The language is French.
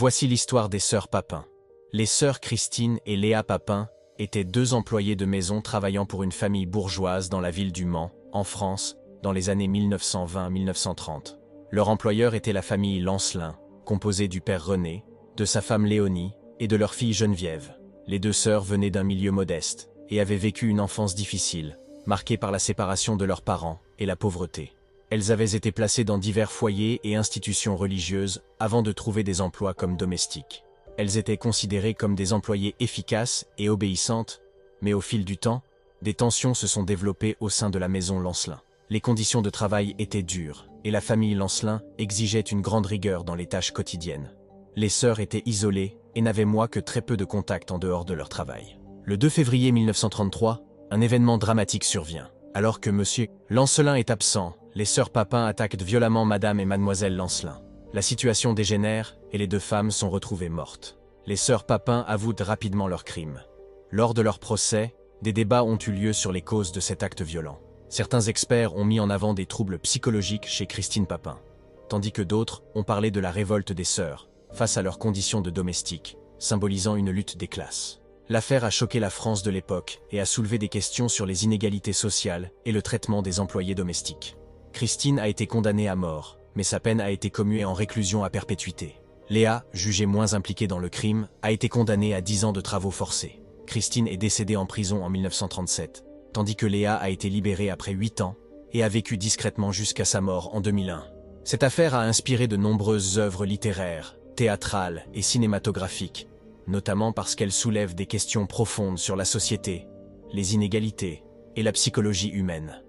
Voici l'histoire des sœurs Papin. Les sœurs Christine et Léa Papin étaient deux employées de maison travaillant pour une famille bourgeoise dans la ville du Mans, en France, dans les années 1920-1930. Leur employeur était la famille Lancelin, composée du père René, de sa femme Léonie et de leur fille Geneviève. Les deux sœurs venaient d'un milieu modeste et avaient vécu une enfance difficile, marquée par la séparation de leurs parents et la pauvreté. Elles avaient été placées dans divers foyers et institutions religieuses avant de trouver des emplois comme domestiques. Elles étaient considérées comme des employées efficaces et obéissantes, mais au fil du temps, des tensions se sont développées au sein de la maison Lancelin. Les conditions de travail étaient dures, et la famille Lancelin exigeait une grande rigueur dans les tâches quotidiennes. Les sœurs étaient isolées et n'avaient que très peu de contacts en dehors de leur travail. Le 2 février 1933, un événement dramatique survient. Alors que Monsieur Lancelin est absent, les sœurs Papin attaquent violemment Madame et Mademoiselle Lancelin. La situation dégénère et les deux femmes sont retrouvées mortes. Les sœurs Papin avouent rapidement leur crime. Lors de leur procès, des débats ont eu lieu sur les causes de cet acte violent. Certains experts ont mis en avant des troubles psychologiques chez Christine Papin, tandis que d'autres ont parlé de la révolte des sœurs face à leurs conditions de domestiques, symbolisant une lutte des classes. L'affaire a choqué la France de l'époque et a soulevé des questions sur les inégalités sociales et le traitement des employés domestiques. Christine a été condamnée à mort, mais sa peine a été commuée en réclusion à perpétuité. Léa, jugée moins impliquée dans le crime, a été condamnée à 10 ans de travaux forcés. Christine est décédée en prison en 1937, tandis que Léa a été libérée après 8 ans et a vécu discrètement jusqu'à sa mort en 2001. Cette affaire a inspiré de nombreuses œuvres littéraires, théâtrales et cinématographiques, notamment parce qu'elle soulève des questions profondes sur la société, les inégalités et la psychologie humaine.